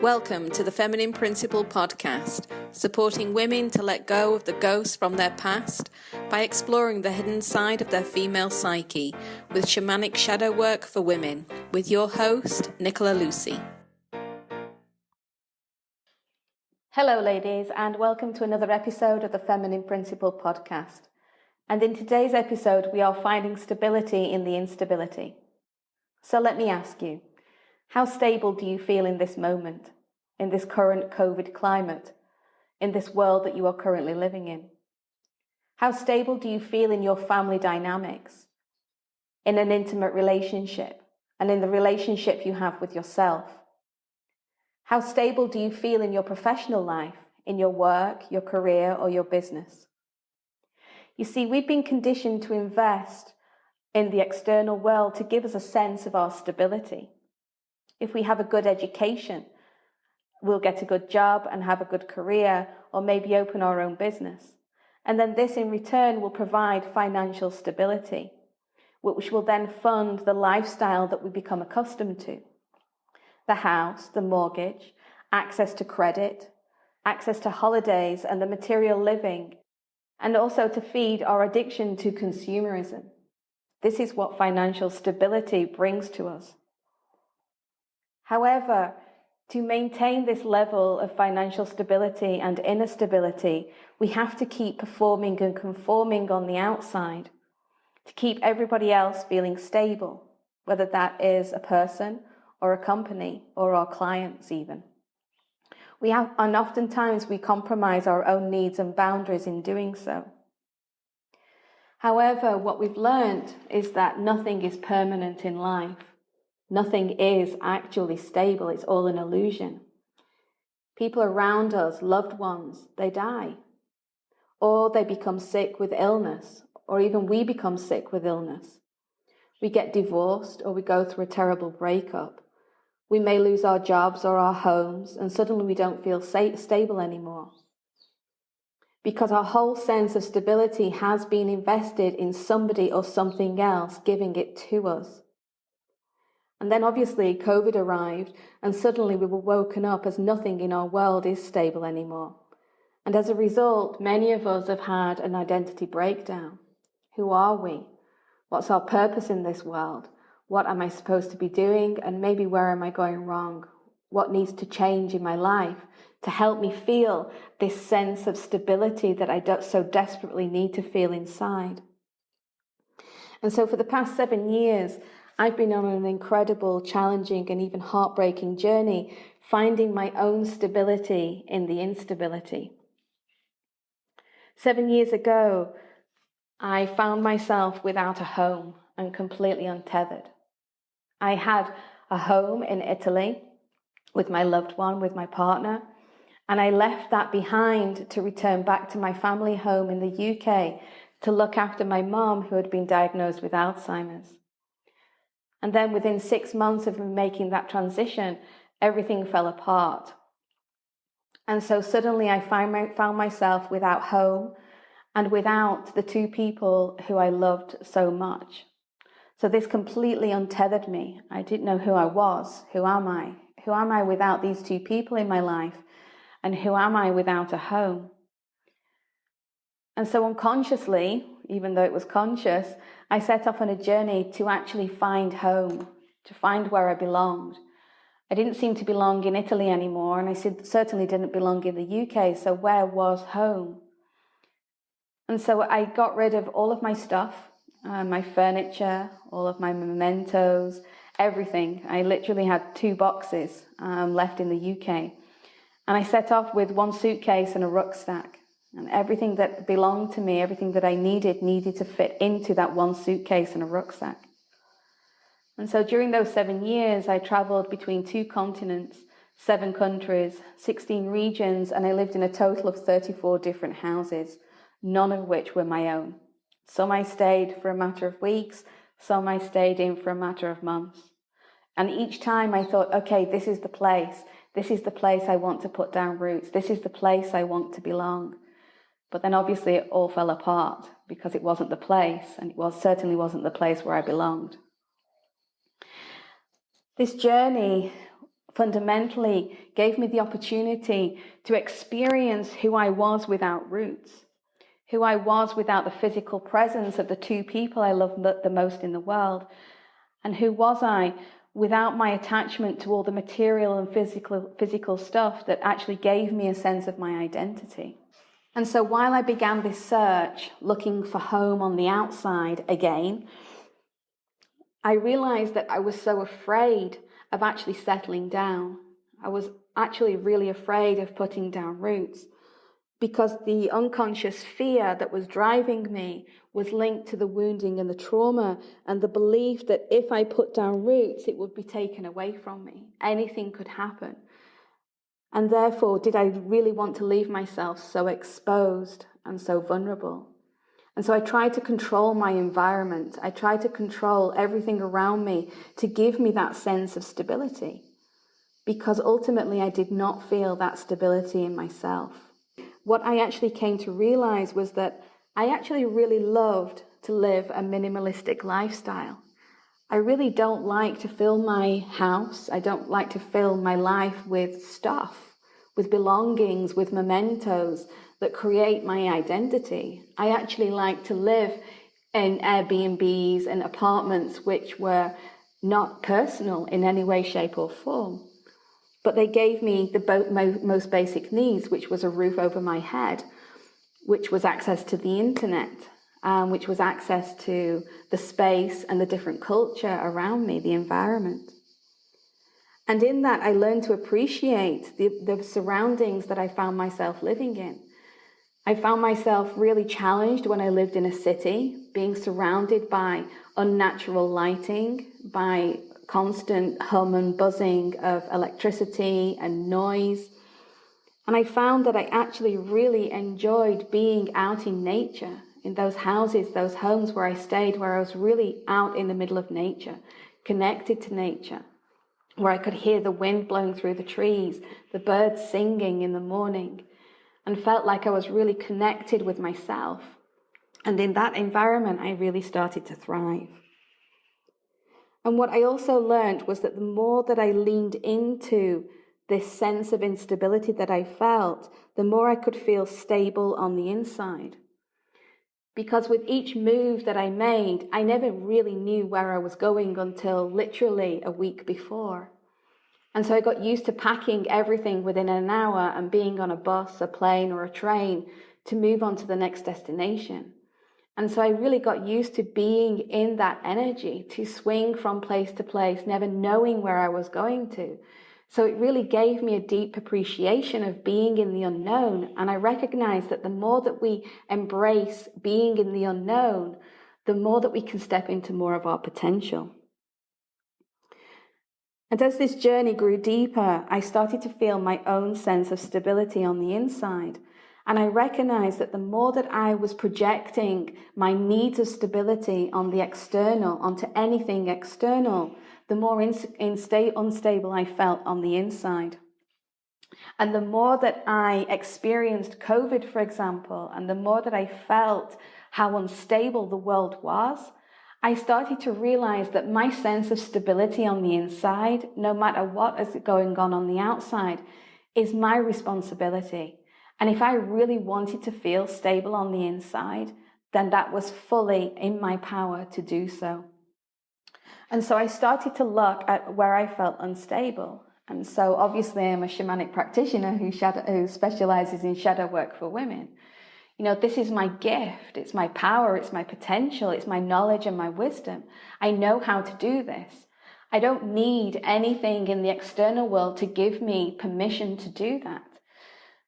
Welcome to the Feminine Principle podcast, supporting women to let go of the ghosts from their past by exploring the hidden side of their female psyche with shamanic shadow work for women, with your host, Nicola Lucy. Hello ladies, and welcome to another episode of the Feminine Principle podcast. And in today's episode, we are finding stability in the instability. So let me ask you, how stable do you feel in this moment, in this current COVID climate, in this world that you are currently living in? How stable do you feel in your family dynamics, in an intimate relationship, and in the relationship you have with yourself? How stable do you feel in your professional life, in your work, your career, or your business? You see, we've been conditioned to invest in the external world to give us a sense of our stability. If we have a good education, we'll get a good job and have a good career, or maybe open our own business. And then this in return will provide financial stability, which will then fund the lifestyle that we become accustomed to. The house, the mortgage, access to credit, access to holidays and the material living, and also to feed our addiction to consumerism. This is what financial stability brings to us. However, to maintain this level of financial stability and inner stability, we have to keep performing and conforming on the outside to keep everybody else feeling stable, whether that is a person or a company or our clients even. And oftentimes we compromise our own needs and boundaries in doing so. However, what we've learned is that nothing is permanent in life. Nothing is actually stable. It's all an illusion. People around us, loved ones, they die. Or they become sick with illness, or even we become sick with illness. We get divorced, or we go through a terrible breakup. We may lose our jobs or our homes, and suddenly we don't feel stable anymore. Because our whole sense of stability has been invested in somebody or something else giving it to us. And then obviously COVID arrived, and suddenly we were woken up as nothing in our world is stable anymore. And as a result, many of us have had an identity breakdown. Who are we? What's our purpose in this world? What am I supposed to be doing? And maybe where am I going wrong? What needs to change in my life to help me feel this sense of stability that I so desperately need to feel inside? And so for the past 7 years, I've been on an incredible, challenging, and even heartbreaking journey, finding my own stability in the instability. 7 years ago, I found myself without a home and completely untethered. I had a home in Italy with my loved one, with my partner, and I left that behind to return back to my family home in the UK to look after my mum, who had been diagnosed with Alzheimer's. And then within 6 months of making that transition, everything fell apart. And so suddenly I found myself without home and without the two people who I loved so much. So this completely untethered me. I didn't know who I was. Who am I? Who am I without these two people in my life? And who am I without a home? And so unconsciously, even though it was conscious, I set off on a journey to actually find home, to find where I belonged. I didn't seem to belong in Italy anymore, and I certainly didn't belong in the UK, so where was home? And so I got rid of all of my stuff, my furniture, all of my mementos, everything. I literally had 2 boxes left in the UK. And I set off with 1 suitcase and a rucksack. And everything that belonged to me, everything that I needed to fit into that 1 suitcase and a rucksack. And so during those 7 years, I traveled between 2 continents, 7 countries, 16 regions, and I lived in a total of 34 different houses, none of which were my own. Some I stayed for a matter of weeks, some I stayed in for a matter of months. And each time I thought, okay, this is the place. This is the place I want to put down roots. This is the place I want to belong. But then obviously it all fell apart because it wasn't the place, and it certainly wasn't the place where I belonged. This journey fundamentally gave me the opportunity to experience who I was without roots, who I was without the physical presence of the two people I love the most in the world, and who was I without my attachment to all the material and physical stuff that actually gave me a sense of my identity. And so while I began this search, looking for home on the outside again, I realized that I was so afraid of actually settling down. I was actually really afraid of putting down roots, because the unconscious fear that was driving me was linked to the wounding and the trauma and the belief that if I put down roots, it would be taken away from me. Anything could happen. And therefore, did I really want to leave myself so exposed and so vulnerable? And so I tried to control my environment. I tried to control everything around me to give me that sense of stability, because ultimately I did not feel that stability in myself. What I actually came to realize was that I actually really loved to live a minimalistic lifestyle. I really don't like to fill my house. I don't like to fill my life with stuff, with belongings, with mementos that create my identity. I actually like to live in Airbnbs and apartments which were not personal in any way, shape or form. But they gave me the most basic needs, which was a roof over my head, which was access to the internet, which was access to the space and the different culture around me, the environment. And in that, I learned to appreciate the surroundings that I found myself living in. I found myself really challenged when I lived in a city, being surrounded by unnatural lighting, by constant hum and buzzing of electricity and noise. And I found that I actually really enjoyed being out in nature, in those houses, those homes where I stayed, where I was really out in the middle of nature, connected to nature, where I could hear the wind blowing through the trees, the birds singing in the morning, and felt like I was really connected with myself. And in that environment, I really started to thrive. And what I also learned was that the more that I leaned into this sense of instability that I felt, the more I could feel stable on the inside. Because with each move that I made, I never really knew where I was going until literally a week before. And so I got used to packing everything within an hour and being on a bus, a plane, or a train to move on to the next destination. And so I really got used to being in that energy, to swing from place to place, never knowing where I was going to. So it really gave me a deep appreciation of being in the unknown. And I recognized that the more that we embrace being in the unknown, the more that we can step into more of our potential. And as this journey grew deeper, I started to feel my own sense of stability on the inside. And I recognized that the more that I was projecting my needs of stability on the external, onto anything external, the more unstable I felt on the inside. And the more that I experienced COVID, for example, and the more that I felt how unstable the world was, I started to realize that my sense of stability on the inside, no matter what is going on the outside, is my responsibility. And if I really wanted to feel stable on the inside, then that was fully in my power to do so. And so I started to look at where I felt unstable. And so obviously I'm a shamanic practitioner who specializes in shadow work for women. You know, this is my gift, it's my power, it's my potential, it's my knowledge and my wisdom. I know how to do this. I don't need anything in the external world to give me permission to do that.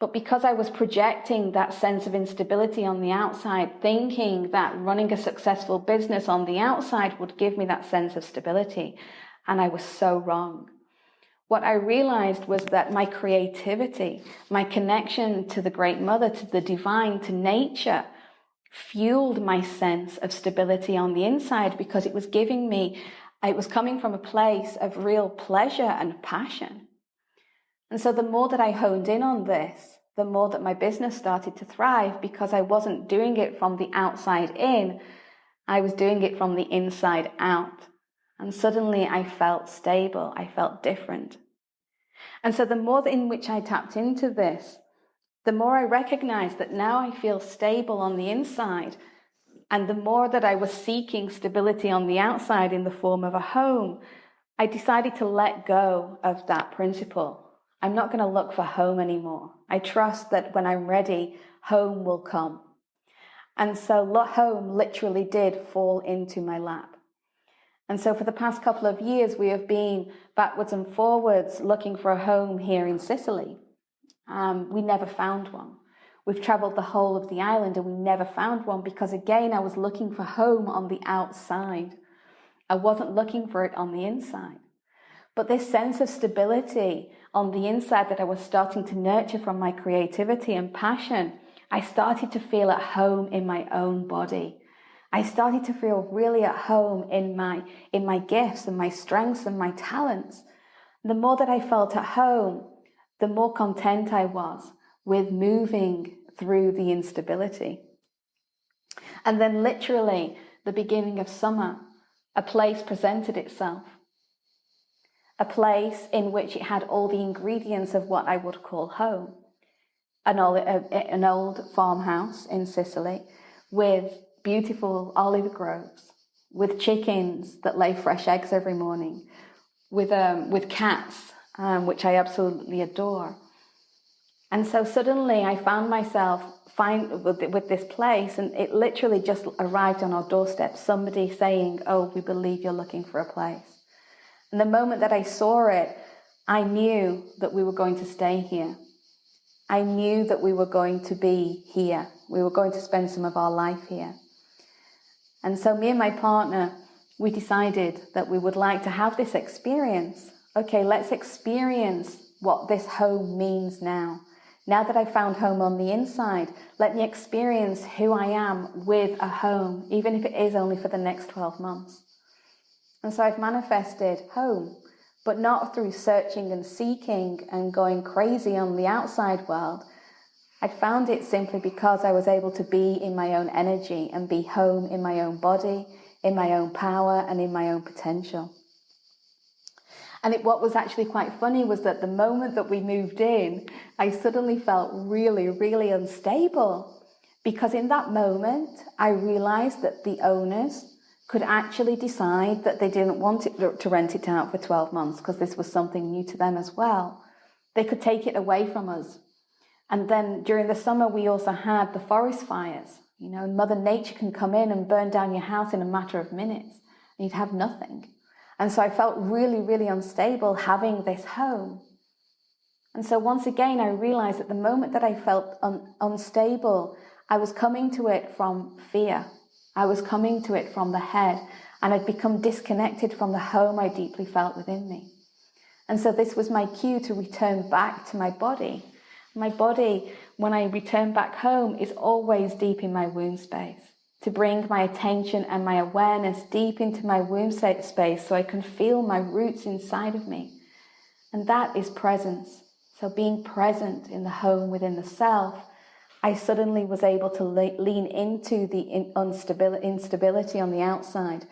But because I was projecting that sense of instability on the outside, thinking that running a successful business on the outside would give me that sense of stability, and I was so wrong. What I realized was that my creativity, my connection to the Great Mother, to the divine, to nature, fueled my sense of stability on the inside, because it was coming from a place of real pleasure and passion. And so the more that I honed in on this, the more that my business started to thrive, because I wasn't doing it from the outside in, I was doing it from the inside out. And suddenly I felt stable, I felt different. And so the more in which I tapped into this, the more I recognized that now I feel stable on the inside. And the more that I was seeking stability on the outside in the form of a home, I decided to let go of that principle. I'm not going to look for home anymore. I trust that when I'm ready, home will come. And so home literally did fall into my lap. And so for the past couple of years, we have been backwards and forwards looking for a home here in Sicily. We never found one. We've traveled the whole of the island and we never found one because, again, I was looking for home on the outside. I wasn't looking for it on the inside. But this sense of stability on the inside that I was starting to nurture from my creativity and passion, I started to feel at home in my own body. I started to feel really at home in my gifts and my strengths and my talents. The more that I felt at home, the more content I was with moving through the instability. And then literally, the beginning of summer, a place presented itself. A place in which it had all the ingredients of what I would call home. An old farmhouse in Sicily with beautiful olive groves, with chickens that lay fresh eggs every morning, with cats, which I absolutely adore. And so suddenly I found myself with this place, and it literally just arrived on our doorstep, somebody saying, "Oh, we believe you're looking for a place." And the moment that I saw it, I knew that we were going to stay here. I knew that we were going to be here. We were going to spend some of our life here. And so me and my partner, we decided that we would like to have this experience. Okay, let's experience what this home means now. Now that I've found home on the inside, let me experience who I am with a home, even if it is only for the next 12 months. And so I've manifested home, but not through searching and seeking and going crazy on the outside world. I found it simply because I was able to be in my own energy and be home in my own body, in my own power, and in my own potential. And what was actually quite funny was that the moment that we moved in, I suddenly felt really, really unstable. Because in that moment, I realized that the owners could actually decide that they didn't want it to rent it out for 12 months because this was something new to them as well. They could take it away from us. And then during the summer, we also had the forest fires. You know, Mother Nature can come in and burn down your house in a matter of minutes, and you'd have nothing. And so I felt really, really unstable having this home. And so once again, I realized that the moment that I felt unstable, I was coming to it from fear. I was coming to it from the head, and I'd become disconnected from the home I deeply felt within me. And so this was my cue to return back to my body. My body, when I return back home, is always deep in my womb space. To bring my attention and my awareness deep into my womb space so I can feel my roots inside of me. And that is presence. So being present in the home within the self, I suddenly was able to lean into the instability on the outside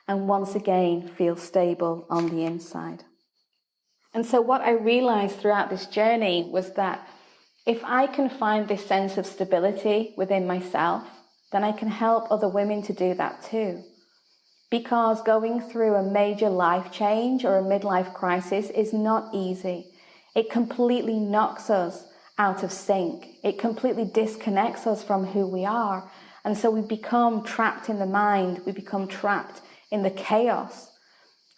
and once again feel stable on the inside. And so what I realized throughout this journey was that if I can find this sense of stability within myself, then I can help other women to do that too. Because going through a major life change or a midlife crisis is not easy. It completely knocks us out of sync. It completely disconnects us from who we are. And so we become trapped in the mind. We become trapped in the chaos.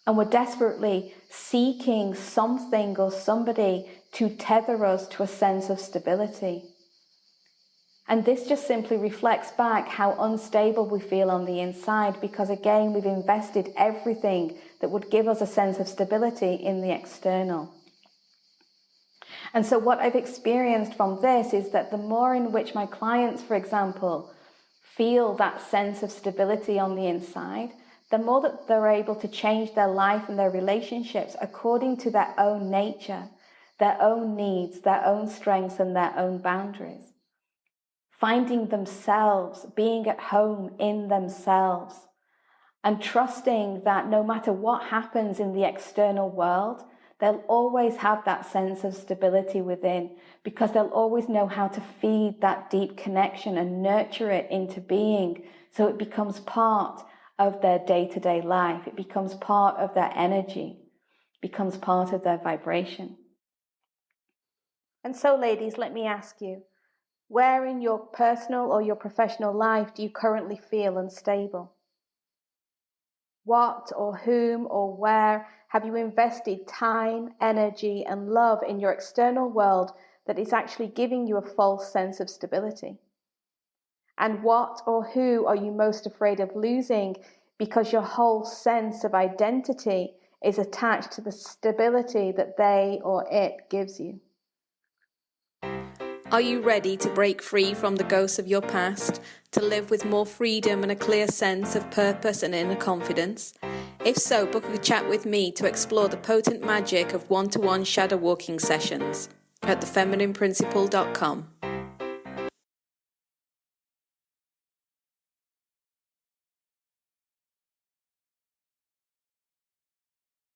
And we're desperately seeking something or somebody to tether us to a sense of stability. And this just simply reflects back how unstable we feel on the inside because, again, we've invested everything that would give us a sense of stability in the external. And so what I've experienced from this is that the more in which my clients, for example, feel that sense of stability on the inside, the more that they're able to change their life and their relationships according to their own nature, their own needs, their own strengths, and their own boundaries. Finding themselves, being at home in themselves, and trusting that no matter what happens in the external world, they'll always have that sense of stability within, because they'll always know how to feed that deep connection and nurture it into being, so it becomes part of their day-to-day life. It becomes part of their energy, becomes part of their vibration. And so, ladies, let me ask you, where in your personal or your professional life do you currently feel unstable? What or whom or where have you invested time, energy, and love in your external world that is actually giving you a false sense of stability? And what or who are you most afraid of losing because your whole sense of identity is attached to the stability that they or it gives you? Are you ready to break free from the ghosts of your past, to live with more freedom and a clear sense of purpose and inner confidence? If so, book a chat with me to explore the potent magic of one-to-one shadow walking sessions at thefeminineprinciple.com.